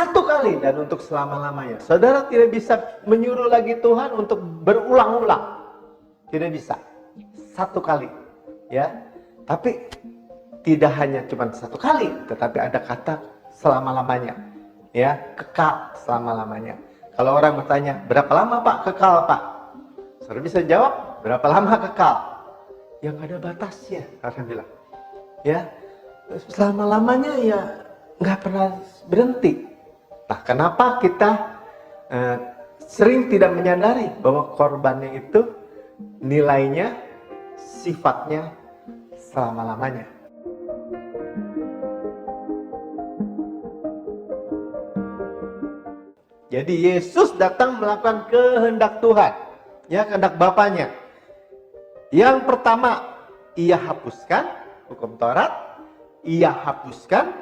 satu kali dan untuk selama-lamanya. Saudara tidak bisa menyuruh lagi Tuhan untuk berulang-ulang. Tidak bisa. Satu kali. Ya. Tapi tidak hanya cuma satu kali, tetapi ada kata selama-lamanya. Ya, kekal selama-lamanya. Kalau orang bertanya, berapa lama Pak kekal Pak? Saudara bisa jawab, berapa lama kekal? Yang ada batasnya, orang bilang. Ya, selama-lamanya ya nggak pernah berhenti. Nah, kenapa kita sering tidak menyadari bahwa korbannya itu nilainya, sifatnya selama-lamanya. Jadi Yesus datang melakukan kehendak Tuhan, ya, kehendak Bapanya. Yang pertama, ia hapuskan hukum Taurat, ia hapuskan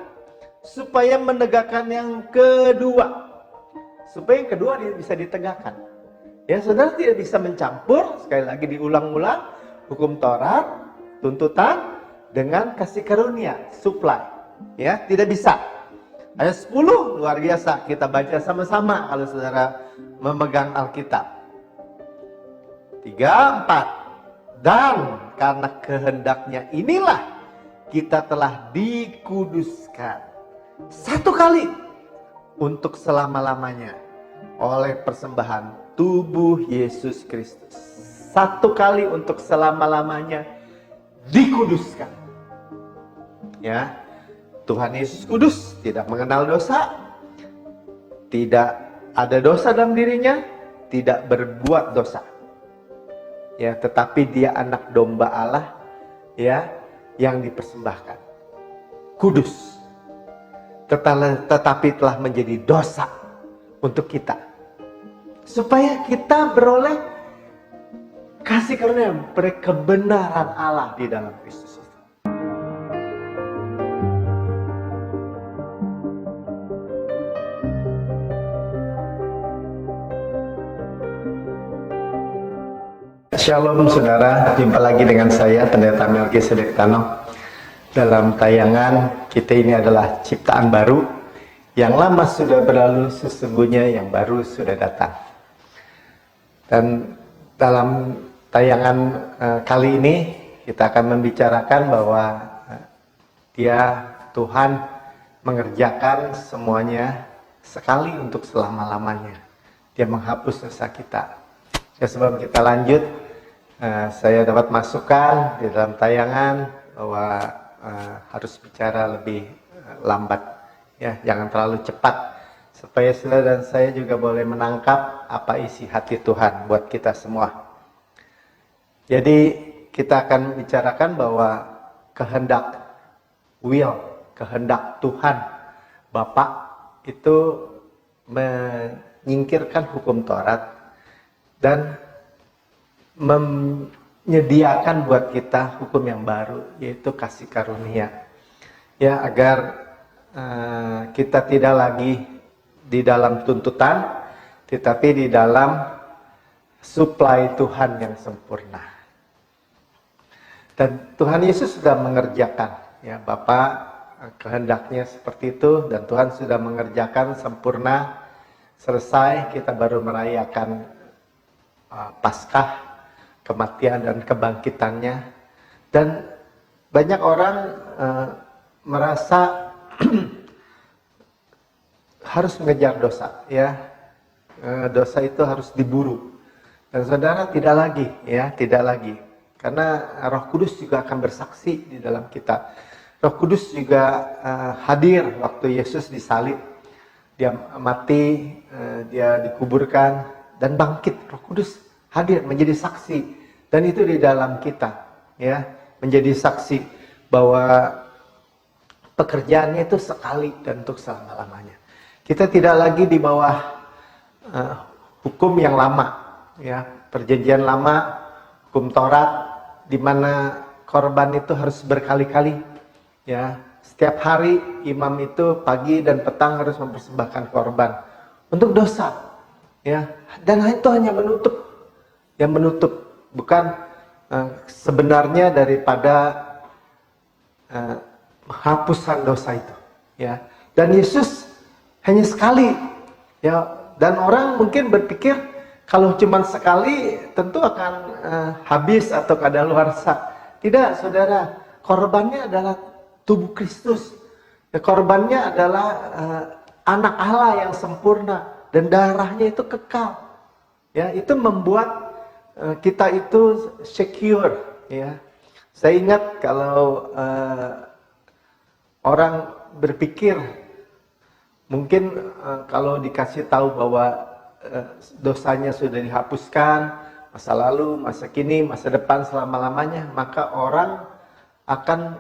supaya menegakkan yang kedua. Supaya yang kedua bisa ditegakkan. Ya, saudara tidak bisa mencampur, sekali lagi diulang-ulang, hukum Taurat, tuntutan dengan kasih karunia, supply. Ya, tidak bisa. Ayat 10 luar biasa, kita baca sama-sama kalau saudara memegang Alkitab. 3, 4. Dan karena kehendaknya inilah kita telah dikuduskan satu kali untuk selama-lamanya oleh persembahan tubuh Yesus Kristus. Satu kali untuk selama-lamanya dikuduskan. Ya, Tuhan Yesus kudus, tidak mengenal dosa, tidak ada dosa dalam dirinya, tidak berbuat dosa. Ya, tetapi dia anak domba Allah, ya, yang dipersembahkan. Kudus. Tetapi telah menjadi dosa untuk kita. Supaya kita beroleh kasih karunia, kebenaran Allah di dalam Kristus. Shalom saudara, jumpa lagi dengan saya Pendeta Melkisedek Tano. Dalam tayangan kita ini adalah ciptaan baru. Yang lama sudah berlalu, sesungguhnya yang baru sudah datang. Dan dalam tayangan kali ini kita akan membicarakan bahwa Tuhan mengerjakan semuanya sekali untuk selama-lamanya. Dia menghapus dosa kita. Ya, sebelum kita lanjut, saya dapat masukan di dalam tayangan bahwa harus bicara lebih lambat, ya, jangan terlalu cepat, supaya saudara dan saya juga boleh menangkap apa isi hati Tuhan buat kita semua. Jadi kita akan membicarakan bahwa kehendak Tuhan Bapa itu menyingkirkan hukum Taurat dan menyediakan buat kita hukum yang baru, yaitu kasih karunia, ya, agar kita tidak lagi di dalam tuntutan, tetapi di dalam supply Tuhan yang sempurna. Dan Tuhan Yesus sudah mengerjakan, ya, Bapa kehendaknya seperti itu, dan Tuhan sudah mengerjakan sempurna, selesai. Kita baru merayakan Paskah, kematian dan kebangkitannya. Dan banyak orang merasa harus mengejar dosa, ya, dosa itu harus diburu. Dan saudara, tidak lagi, ya, tidak lagi, karena Roh Kudus juga akan bersaksi di dalam kita. Roh Kudus juga hadir waktu Yesus disalib, dia mati, dia dikuburkan dan bangkit. Roh Kudus hadir menjadi saksi. Dan itu di dalam kita, ya, menjadi saksi bahwa pekerjaannya itu sekali dan untuk selama-lamanya. Kita tidak lagi di bawah hukum yang lama, ya, perjanjian lama, hukum Taurat, di mana korban itu harus berkali-kali, ya. Setiap hari imam itu pagi dan petang harus mempersembahkan korban untuk dosa, ya. Dan itu hanya menutup, bukan sebenarnya daripada penghapusan dosa itu, ya. Dan Yesus hanya sekali. Ya, dan orang mungkin berpikir kalau cuma sekali tentu akan habis atau kadaluarsa. Tidak, saudara. Korbannya adalah tubuh Kristus. Ya, korbannya adalah anak Allah yang sempurna dan darahnya itu kekal. Ya, itu membuat kita itu secure. Ya, saya ingat kalau orang berpikir mungkin kalau dikasih tahu bahwa dosanya sudah dihapuskan, masa lalu, masa kini, masa depan, selama-lamanya, maka orang akan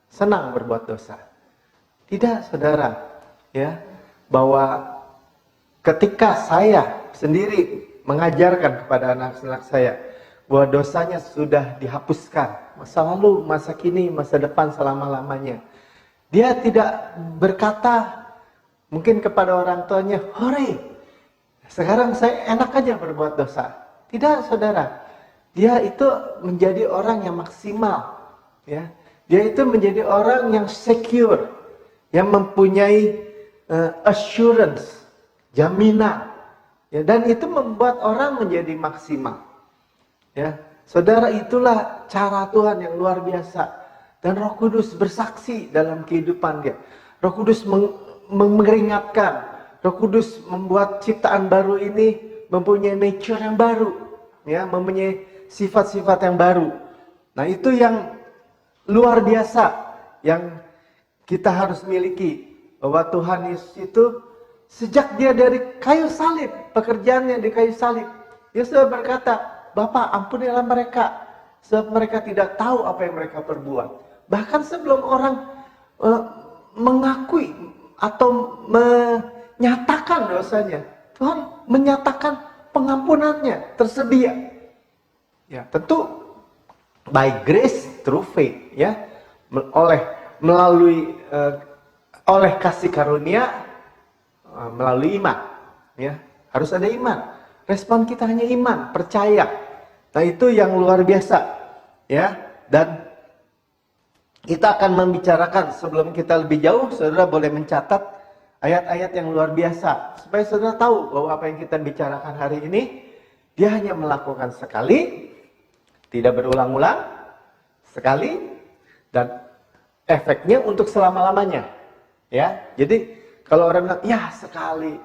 senang berbuat dosa. Tidak, saudara, ya, bahwa ketika saya sendiri mengajarkan kepada anak-anak saya bahwa dosanya sudah dihapuskan, masa lalu, masa kini, masa depan, selama-lamanya, dia tidak berkata mungkin kepada orang tuanya, hore, sekarang saya enak aja berbuat dosa. Tidak, saudara. Dia itu menjadi orang yang maksimal. Ya. Dia itu menjadi orang yang secure. Yang mempunyai assurance, jaminan. Ya, dan itu membuat orang menjadi maksimal. Ya. Saudara, itulah cara Tuhan yang luar biasa. Dan Roh Kudus bersaksi dalam kehidupan dia. Roh Kudus memperingatkan, Roh Kudus membuat ciptaan baru ini mempunyai nature yang baru, ya, mempunyai sifat-sifat yang baru. Nah, itu yang luar biasa yang kita harus miliki, bahwa Tuhan Yesus itu sejak dia dari kayu salib, pekerjaannya di kayu salib, dia sudah berkata, Bapa, ampunilah mereka, sebab mereka tidak tahu apa yang mereka perbuat. Bahkan sebelum orang mengakui atau menyatakan dosanya, Tuhan menyatakan pengampunannya tersedia. Ya, tentu by grace through faith, ya, melalui oleh kasih karunia, melalui iman, ya, harus ada iman. Respon kita hanya iman, percaya. Nah, itu yang luar biasa, ya. Dan kita akan membicarakan, sebelum kita lebih jauh, saudara boleh mencatat ayat-ayat yang luar biasa. Supaya saudara tahu bahwa apa yang kita bicarakan hari ini, dia hanya melakukan sekali, tidak berulang-ulang, sekali, dan efeknya untuk selama-lamanya. Ya, jadi kalau orang bilang, ya sekali,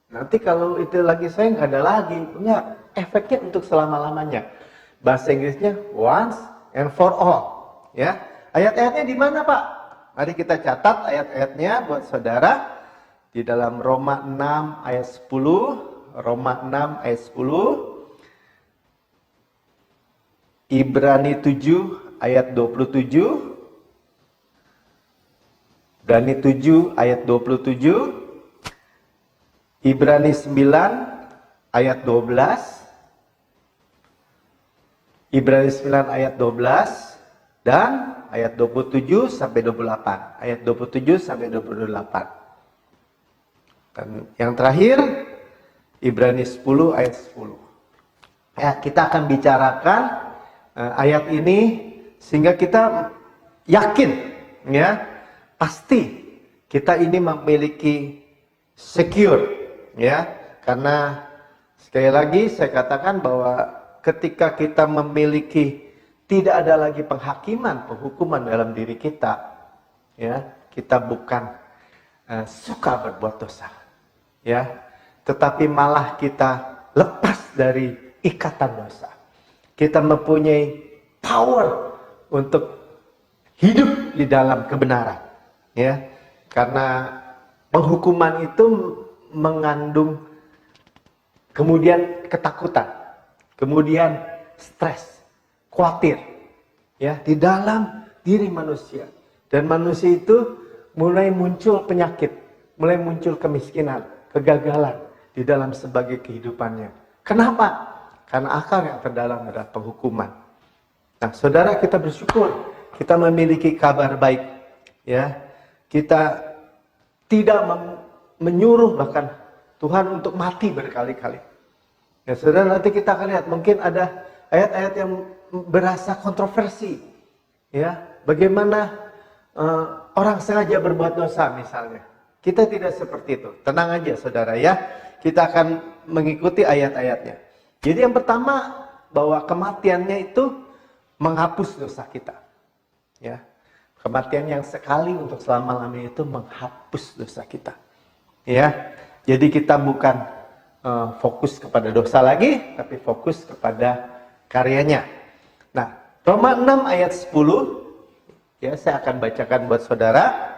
nanti kalau itu lagi saya nggak ada lagi. Enggak, efeknya untuk selama-lamanya. Bahasa Inggrisnya once and for all. Ya. Ayat-ayatnya di mana, Pak? Mari kita catat ayat-ayatnya buat saudara. Di dalam Roma 6 ayat 10. Roma 6 ayat 10. Ibrani 7 ayat 27. Ibrani 7 ayat 27. Ibrani 9 ayat 12. Ibrani 9 ayat 12. Dan ayat 27 sampai 28. Ayat 27 sampai 28. Dan yang terakhir, Ibrani 10 ayat 10. Ya, kita akan bicarakan ayat ini sehingga kita yakin, ya, pasti kita ini memiliki secure, ya. Karena sekali lagi saya katakan bahwa ketika kita memiliki, tidak ada lagi penghakiman, penghukuman dalam diri kita, ya, kita bukan suka berbuat dosa, ya, tetapi malah kita lepas dari ikatan dosa. Kita mempunyai power untuk hidup di dalam kebenaran, ya, karena penghukuman itu mengandung kemudian ketakutan, kemudian stres, khawatir, ya, di dalam diri manusia. Dan manusia itu mulai muncul penyakit, mulai muncul kemiskinan, kegagalan di dalam sebagai kehidupannya. Kenapa? Karena akar yang terdalam adalah penghukuman. Nah, saudara, kita bersyukur kita memiliki kabar baik, ya. Kita tidak menyuruh bahkan Tuhan untuk mati berkali-kali. Ya, saudara, nanti kita akan lihat mungkin ada ayat-ayat yang berasa kontroversi, ya, bagaimana orang sengaja berbuat dosa misalnya, Kita tidak seperti itu. Tenang aja saudara ya. Kita akan mengikuti ayat-ayatnya. Jadi yang pertama, bahwa kematiannya itu menghapus dosa kita. Ya. Kematian yang sekali untuk selama-lamanya itu menghapus dosa kita. Ya. Jadi kita bukan fokus kepada dosa lagi, tapi fokus kepada karyanya. Nah, Roma 6 ayat 10, ya saya akan bacakan buat saudara.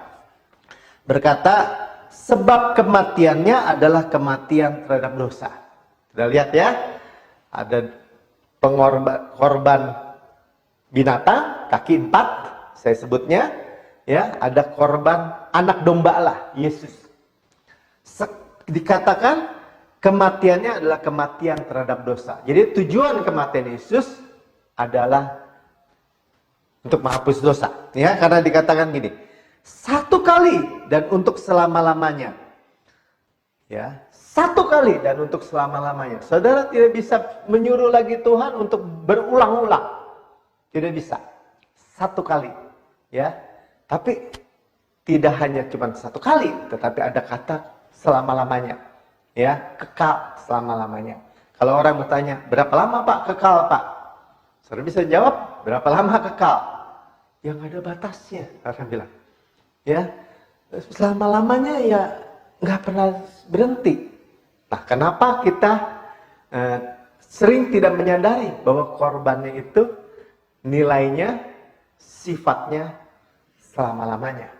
Berkata, sebab kematiannya adalah kematian terhadap dosa. Kita lihat ya, ada korban binatang, kaki 4, saya sebutnya. Ya, ada korban anak domba Allah, Yesus. Dikatakan kematiannya adalah kematian terhadap dosa. Jadi tujuan kematian Yesus adalah untuk menghapus dosa. Ya, karena dikatakan gini, satu kali dan untuk selama-lamanya. Ya, satu kali dan untuk selama-lamanya. Saudara tidak bisa menyuruh lagi Tuhan untuk berulang-ulang. Tidak bisa. Satu kali. Ya. Tapi tidak hanya cuma satu kali, tetapi ada kata selama-lamanya. Ya, kekal selama-lamanya. Kalau orang bertanya, berapa lama Pak kekal Pak? Saudara bisa jawab, berapa lama kekal? Yang ada batasnya, orang bilang. Ya, selama-lamanya ya nggak pernah berhenti. Nah, kenapa kita sering tidak menyadari bahwa korbannya itu nilainya, sifatnya selama-lamanya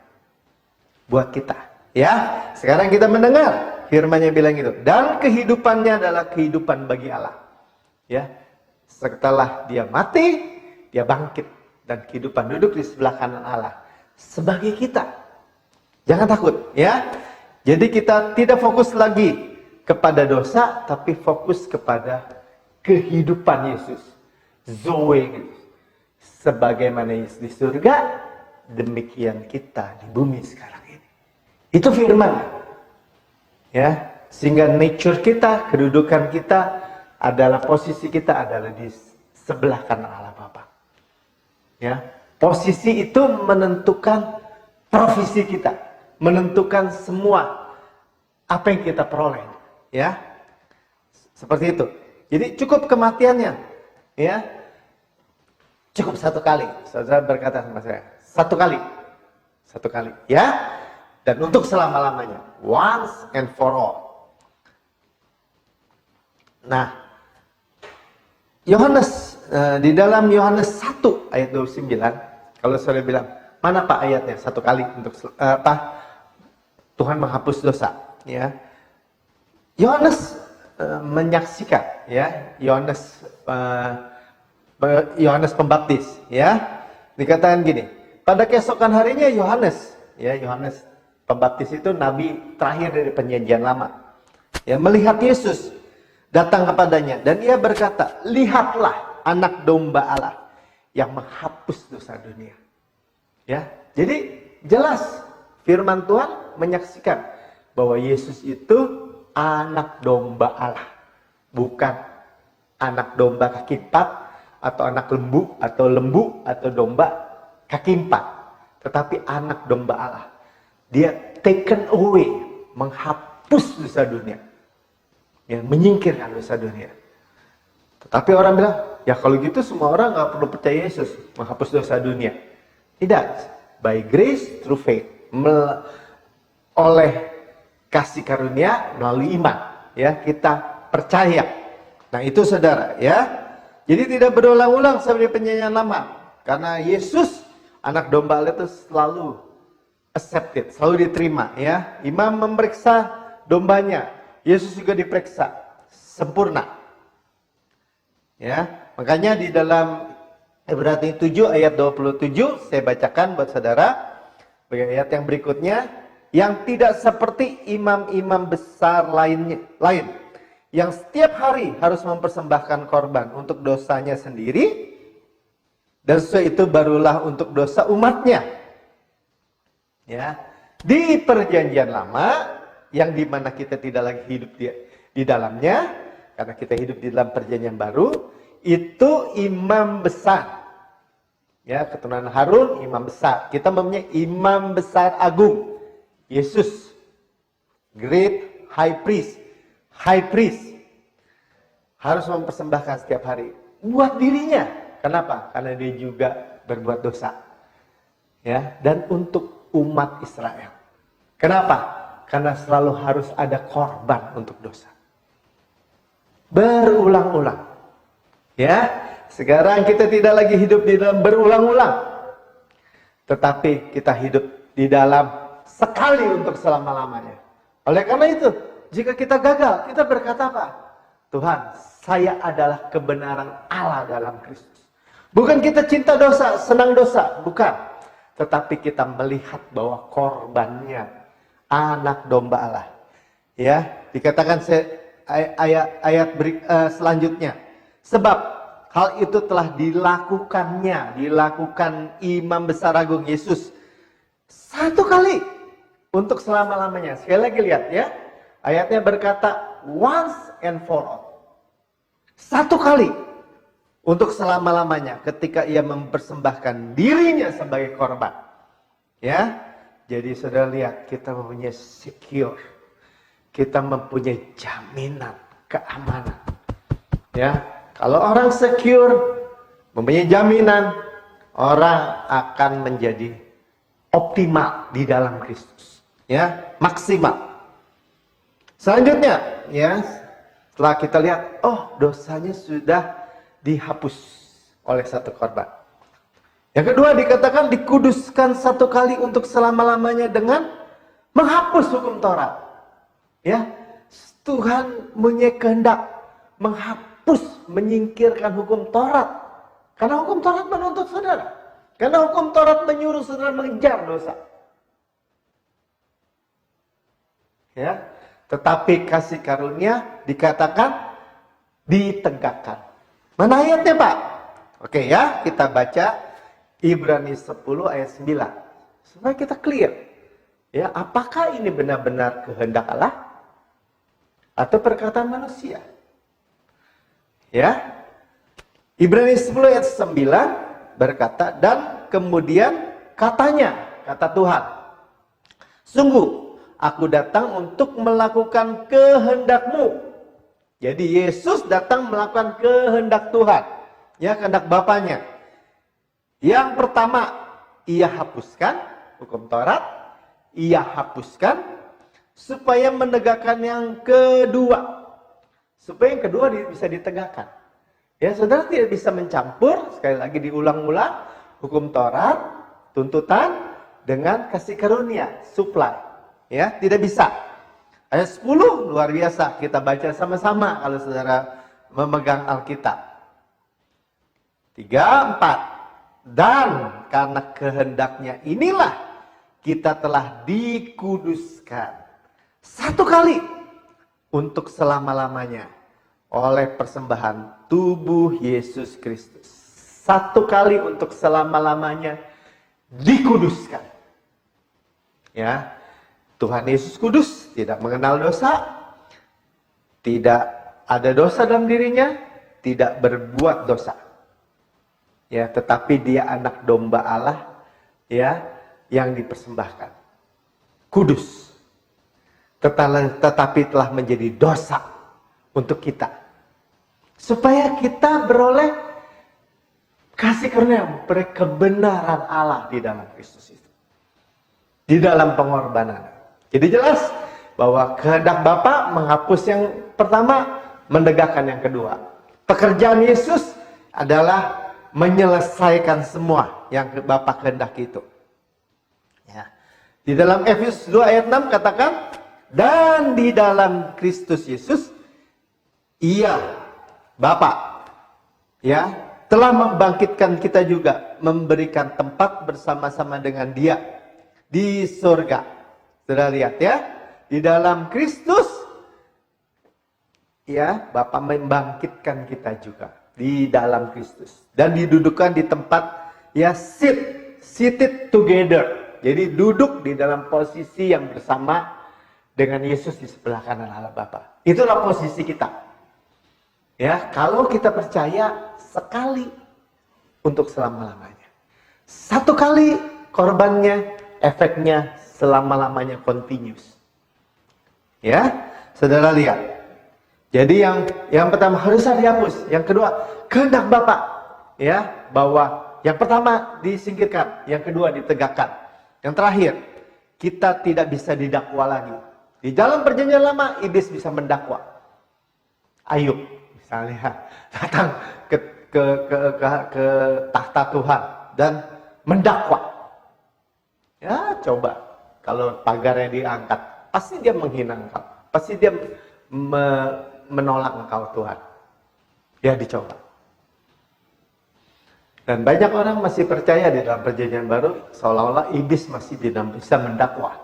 buat kita. Ya, sekarang kita mendengar firman-Nya bilang itu. Dan kehidupannya adalah kehidupan bagi Allah. Ya, setelah dia mati, dia bangkit dan kehidupan duduk di sebelah kanan Allah. Sebagai kita. Jangan takut ya. Jadi kita tidak fokus lagi kepada dosa, tapi fokus kepada kehidupan Yesus. Zoe. Sebagaimana Yesus di surga, demikian kita di bumi sekarang ini. Itu firman. Ya, sehingga nature kita, kedudukan kita adalah, posisi kita adalah di sebelah kanan Allah Bapa. Ya. Posisi itu menentukan profesi kita, menentukan semua apa yang kita peroleh, ya, seperti itu. Jadi cukup kematiannya, ya, cukup satu kali. Saudara berkata sama saya, satu kali, ya, dan untuk selama-lamanya, once and for all. Nah, Yohanes, di dalam Yohanes 1 ayat 29, kalau saudara bilang, mana Pak ayatnya? Satu kali untuk Tuhan menghapus dosa. Ya, Yohanes menyaksikan, ya, Yohanes Pembaptis, ya, dikatakan gini, pada keesokan harinya Yohanes Pembaptis itu nabi terakhir dari Perjanjian Lama, ya, melihat Yesus datang kepadanya dan ia berkata, lihatlah anak domba Allah yang menghapus dosa dunia. Ya, jadi jelas firman Tuhan menyaksikan bahwa Yesus itu anak domba Allah, bukan anak domba kaki 4 atau anak lembu atau domba kaki 4, tetapi anak domba Allah. Dia taken away, menghapus dosa dunia. Ya, menyingkirkan dosa dunia. Tetapi orang bilang, ya kalau gitu semua orang nggak perlu percaya Yesus menghapus dosa dunia. Tidak, by grace through faith, oleh kasih karunia melalui iman, ya, kita percaya. Nah itu saudara, ya. Jadi tidak berulang-ulang seperti Perjanjian Lama, karena Yesus anak domba Allah itu selalu accepted, selalu diterima, ya. Imam memeriksa dombanya, Yesus juga diperiksa sempurna. Ya, makanya di dalam Ibrani 7 ayat 27 saya bacakan buat saudara. Bagi ayat yang berikutnya, yang tidak seperti imam-imam besar lain yang setiap hari harus mempersembahkan korban untuk dosanya sendiri, dan sesuai itu barulah untuk dosa umatnya. Ya, di Perjanjian Lama yang dimana kita tidak lagi hidup di dalamnya, karena kita hidup di dalam Perjanjian Baru, itu imam besar, ya, keturunan Harun, imam besar. Kita mempunyai imam besar agung, Yesus, Great high priest. High priest harus mempersembahkan setiap hari buat dirinya. Kenapa? Karena dia juga berbuat dosa. Ya, dan untuk umat Israel. Kenapa? Karena selalu harus ada korban untuk dosa. Berulang-ulang. Ya, sekarang kita tidak lagi hidup di dalam berulang-ulang. Tetapi kita hidup di dalam sekali untuk selama-lamanya. Oleh karena itu, jika kita gagal, kita berkata apa? Tuhan, saya adalah kebenaran Allah dalam Kristus. Bukan kita cinta dosa, senang dosa, bukan. Tetapi kita melihat bahwa korbannya anak domba Allah. Ya, dikatakan ayat selanjutnya. Sebab hal itu telah dilakukan Imam Besar Agung Yesus satu kali untuk selama-lamanya. Sekali lagi lihat ya. Ayatnya berkata once and for all. Satu kali untuk selama-lamanya ketika ia mempersembahkan dirinya sebagai korban. Ya. Jadi saudara lihat, kita mempunyai secure. Kita mempunyai jaminan keamanan. Ya, kalau orang secure, mempunyai jaminan, orang akan menjadi optimal di dalam Kristus. Ya, maksimal. Selanjutnya, ya, setelah kita lihat, oh dosanya sudah dihapus oleh satu korban. Yang kedua dikatakan dikuduskan satu kali untuk selama-lamanya dengan menghapus hukum Taurat. Ya, Tuhan punya kehendak menghapus, menyingkirkan hukum Taurat. Karena hukum Taurat menuntut saudara. Karena hukum Taurat menyuruh saudara mengejar dosa. Ya, tetapi kasih karunia dikatakan ditegakkan. Mana ayatnya, Pak? Oke ya, kita baca Ibrani 10 ayat 9. Supaya kita clear. Ya, apakah ini benar-benar kehendak Allah atau perkataan manusia? Ya. Ibrani 10 ayat 9 berkata, dan kemudian katanya, kata Tuhan, sungguh aku datang untuk melakukan kehendak-Mu. Jadi Yesus datang melakukan kehendak Tuhan. Ya, kehendak Bapaknya. Yang pertama, ia hapuskan hukum Taurat. Ia hapuskan supaya menegakkan yang kedua. Supaya yang kedua bisa ditegakkan. Ya, saudara tidak bisa mencampur, sekali lagi diulang-ulang, hukum Taurat, tuntutan dengan kasih karunia, supply. Ya, tidak bisa. Ayat 10 luar biasa, kita baca sama-sama kalau saudara memegang Alkitab. 3, 4. Dan karena kehendaknya inilah kita telah dikuduskan satu kali untuk selama-lamanya oleh persembahan tubuh Yesus Kristus. Satu kali untuk selama-lamanya dikuduskan. Ya. Tuhan Yesus kudus, tidak mengenal dosa, tidak ada dosa dalam dirinya, tidak berbuat dosa. Ya, tetapi dia anak domba Allah, ya, yang dipersembahkan. Kudus. Tetapi telah menjadi dosa untuk kita. Supaya kita beroleh kasih karunia, kebenaran Allah di dalam Kristus itu. Di dalam pengorbanan. Jadi jelas bahwa kehendak Bapa menghapus yang pertama, menegakkan yang kedua. Pekerjaan Yesus adalah menyelesaikan semua yang Bapa kehendaki itu. Ya. Di dalam Efesus 2 ayat 6 katakan, dan di dalam Kristus Yesus, ia, Bapa, ya, telah membangkitkan kita juga, memberikan tempat bersama-sama dengan Dia di surga. Sudah lihat ya, di dalam Kristus, ya, Bapa membangkitkan kita juga di dalam Kristus dan didudukkan di tempat, ya, seated together. Jadi duduk di dalam posisi yang bersama dengan Yesus di sebelah kanan Allah Bapa. Itulah posisi kita. Ya, kalau kita percaya sekali untuk selama-lamanya. Satu kali korbannya, efeknya selama-lamanya continuous. Ya, saudara lihat. Jadi yang pertama harusnya dihapus, yang kedua kehendak Bapa, ya, bahwa yang pertama disingkirkan, yang kedua ditegakkan. Yang terakhir, kita tidak bisa didakwa lagi. Di dalam perjanjian lama, iblis bisa mendakwa. Ayub misalnya datang ke tahta Tuhan dan mendakwa. Ya, coba kalau pagarnya diangkat, pasti dia menghina engkau, pasti dia menolak engkau Tuhan. Ya, dicoba. Dan banyak orang masih percaya di dalam perjanjian baru seolah-olah iblis masih bisa mendakwa.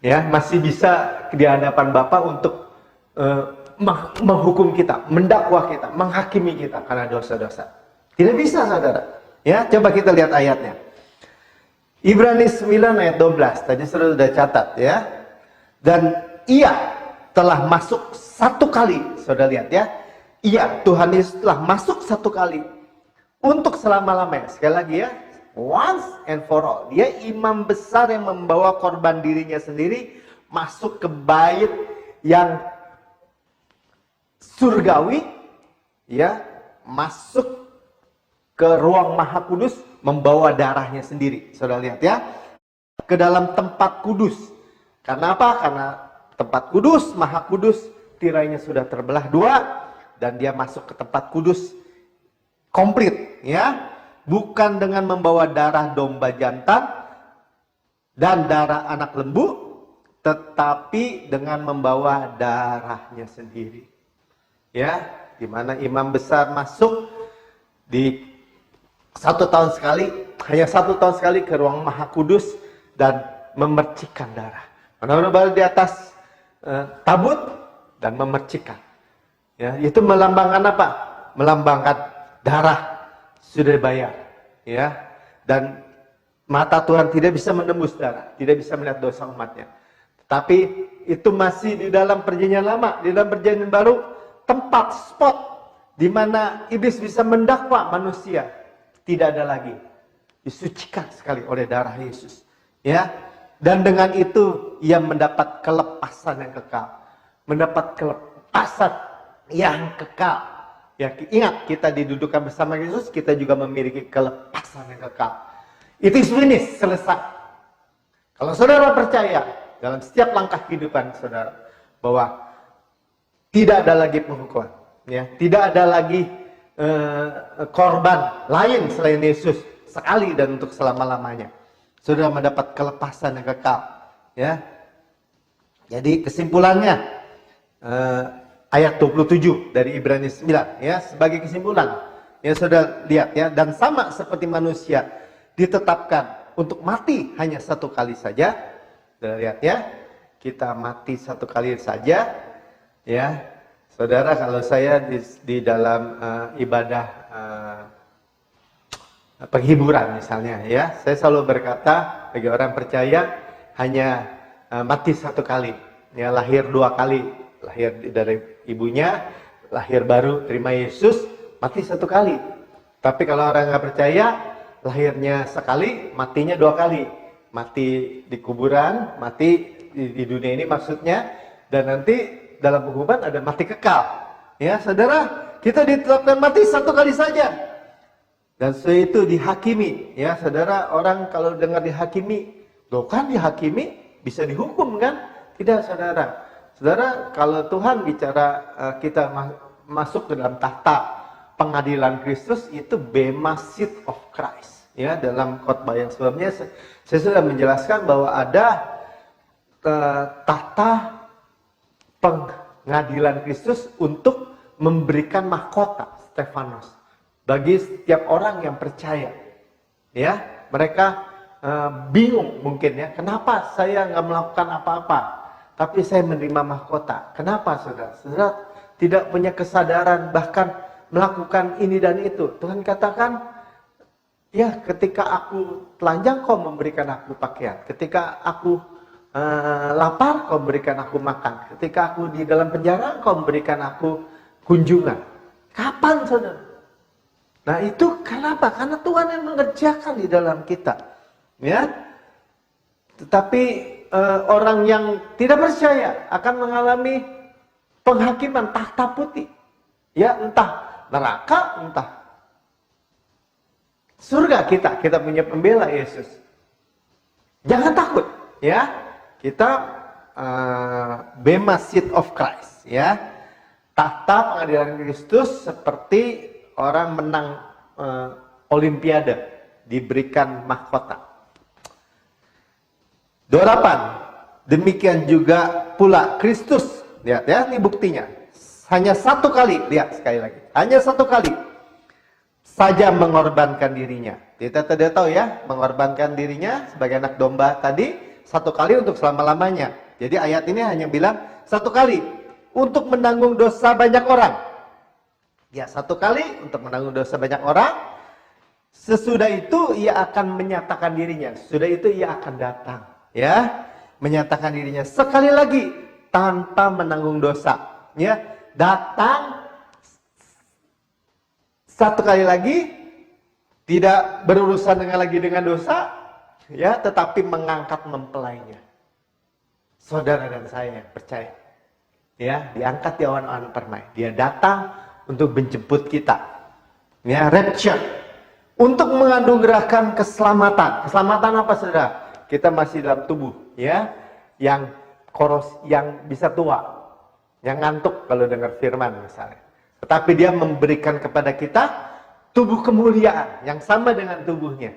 Ya, masih bisa di hadapan Bapa untuk menghukum kita, mendakwa kita, menghakimi kita karena dosa-dosa. Tidak bisa, saudara. Ya, coba kita lihat ayatnya. Ibrani 9 ayat 12. Tadi sudah catat, ya. Dan ia telah masuk satu kali, saudara lihat ya. Ia, Tuhan Yesus telah masuk satu kali untuk selama-lamanya. Sekali lagi ya, once and for all. Dia imam besar yang membawa korban dirinya sendiri masuk ke bait yang surgawi, ya, masuk ke ruang maha kudus membawa darahnya sendiri. Saudara lihat ya, ke dalam tempat kudus. Karena apa? Karena tempat kudus, maha kudus, tirainya sudah terbelah dua dan dia masuk ke tempat kudus komplit, ya, bukan dengan membawa darah domba jantan dan darah anak lembu, tetapi dengan membawa darahnya sendiri, ya, dimana imam besar masuk di 1 tahun sekali, hanya 1 tahun sekali ke ruang maha kudus dan memercikkan darah. Benar-benar di atas tabut dan memercikkan, ya, itu melambangkan apa? Melambangkan darah sudah dibayar, ya, dan mata Tuhan tidak bisa menembus darah, tidak bisa melihat dosa umatnya. Tetapi itu masih di dalam perjanjian lama. Di dalam perjanjian baru, tempat, spot di mana iblis bisa mendakwa manusia tidak ada lagi. Disucikan sekali oleh darah Yesus, ya, dan dengan itu ia mendapat kelepasan yang kekal, mendapat kelepasan yang kekal. Ya, ingat, kita didudukan bersama Yesus, kita juga memiliki kelepasan yang kekal. It is finished, selesai. Kalau saudara percaya dalam setiap langkah kehidupan saudara bahwa tidak ada lagi penghukuman, ya, tidak ada lagi korban lain selain Yesus sekali dan untuk selama-lamanya. Saudara mendapat kelepasan yang kekal, ya. Jadi kesimpulannya, ayat 27 dari Ibrani 9, ya, sebagai kesimpulan, ya, sudah lihat ya, dan sama seperti manusia ditetapkan untuk mati hanya 1 kali saja. Sudah lihat ya, kita mati 1 kali saja, ya. Saudara, kalau saya di dalam ibadah penghiburan misalnya, ya, saya selalu berkata bagi orang percaya hanya mati 1 kali, ya, lahir 2 kali. Lahir dari ibunya, lahir baru terima Yesus, mati 1 kali. Tapi kalau orang nggak percaya, lahirnya sekali, matinya 2 kali. Mati di kuburan, mati di dunia ini maksudnya, dan nanti dalam penghukuman ada mati kekal. Ya, saudara, kita ditetapkan mati 1 kali saja. Dan setelah itu dihakimi. Ya, saudara, orang kalau dengar dihakimi, loh kan dihakimi, bisa dihukum kan? Tidak, saudara. Saudara, kalau Tuhan bicara kita masuk ke dalam tahta pengadilan Kristus, itu bema seat of Christ. Ya, dalam khotbah yang sebelumnya saya sudah menjelaskan bahwa ada tahta pengadilan Kristus untuk memberikan mahkota Stefanus bagi setiap orang yang percaya. Ya, mereka bingung mungkin ya, kenapa saya nggak melakukan apa-apa? Tapi saya menerima mahkota. Kenapa, saudara? Saudara tidak punya kesadaran bahkan melakukan ini dan itu. Tuhan katakan, ya, ketika aku telanjang kau memberikan aku pakaian. Ketika aku lapar kau memberikan aku makan. Ketika aku di dalam penjara kau memberikan aku kunjungan. Kapan, saudara? Nah, itu kenapa? Karena Tuhan yang mengerjakan di dalam kita. Ya. Tetapi orang yang tidak percaya akan mengalami penghakiman takhta putih. Ya, entah neraka, entah surga kita punya pembela Yesus. Jangan takut, ya. Kita bema seat of Christ, ya. Tahta pengadilan Kristus seperti orang menang Olimpiade, diberikan mahkota. 28. Demikian juga pula Kristus. Lihat ya, ini buktinya. Hanya satu kali, lihat sekali lagi. Hanya satu kali saja mengorbankan dirinya. Kita tidak tahu ya, mengorbankan dirinya sebagai anak domba tadi satu kali untuk selama-lamanya. Jadi ayat ini hanya bilang satu kali untuk menanggung dosa banyak orang. Ya, satu kali untuk menanggung dosa banyak orang. Sesudah itu ia akan menyatakan dirinya. Sesudah itu ia akan datang, ya, menyatakan dirinya sekali lagi tanpa menanggung dosa, ya. Datang satu kali lagi, tidak berurusan dengan dosa, ya, tetapi mengangkat mempelainya. Saudara dan saya yang percaya, ya, diangkat di awan-awan permai. Dia datang untuk menjemput kita, ya, rapture, untuk menganugerahkan keselamatan. Keselamatan apa, saudara? Kita masih dalam tubuh, ya, yang bisa tua, yang ngantuk kalau dengar firman misalnya. Tetapi dia memberikan kepada kita tubuh kemuliaan yang sama dengan tubuhnya,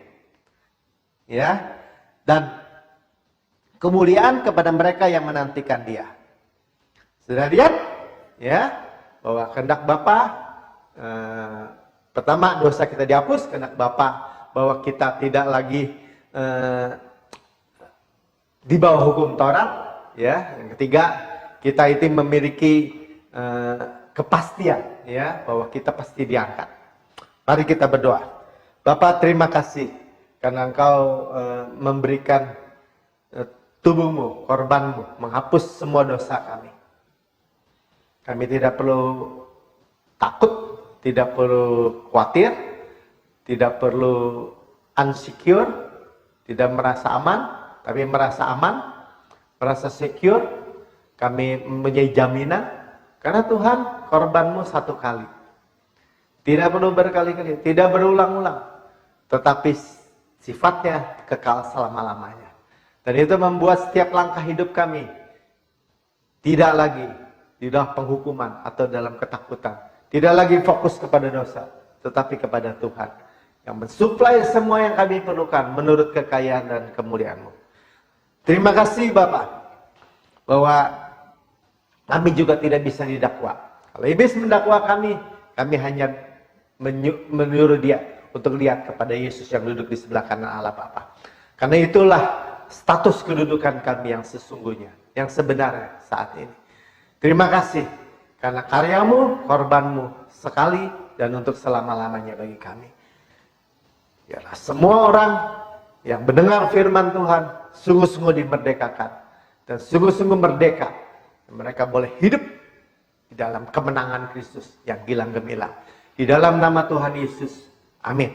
ya, dan kemuliaan kepada mereka yang menantikan dia. Sudah lihat, ya, bahwa kehendak Bapa, pertama dosa kita dihapus, kehendak Bapa bahwa kita tidak lagi di bawah hukum Taurat, ya. Yang ketiga, kita itu memiliki kepastian, ya, bahwa kita pasti diangkat. Mari kita berdoa. Bapa, terima kasih karena Engkau memberikan tubuhmu, korbanmu, menghapus semua dosa kami. Kami tidak perlu takut, tidak perlu khawatir, tidak perlu insecure, tidak merasa aman, tapi merasa aman, merasa secure. Kami mempunyai jaminan karena Tuhan korbanmu satu kali. Tidak perlu berkali-kali, tidak berulang-ulang, tetapi sifatnya kekal selama-lamanya. Dan itu membuat setiap langkah hidup kami tidak lagi di dalam penghukuman atau dalam ketakutan. Tidak lagi fokus kepada dosa, tetapi kepada Tuhan yang mensuplai semua yang kami perlukan menurut kekayaan dan kemuliaan-Mu. Terima kasih Bapak, bahwa kami juga tidak bisa didakwa. Kalau iblis mendakwa kami hanya menyuruh dia untuk lihat kepada Yesus yang duduk di sebelah kanan Allah Bapa. Karena itulah status kedudukan kami yang sesungguhnya, yang sebenarnya saat ini. Terima kasih karena karyamu, korbanmu sekali dan untuk selama-lamanya bagi kami. Biarlah semua orang yang mendengar firman Tuhan sungguh-sungguh dimerdekakan dan sungguh-sungguh merdeka. Mereka boleh hidup di dalam kemenangan Kristus yang gilang gemilang. Di dalam nama Tuhan Yesus. Amin.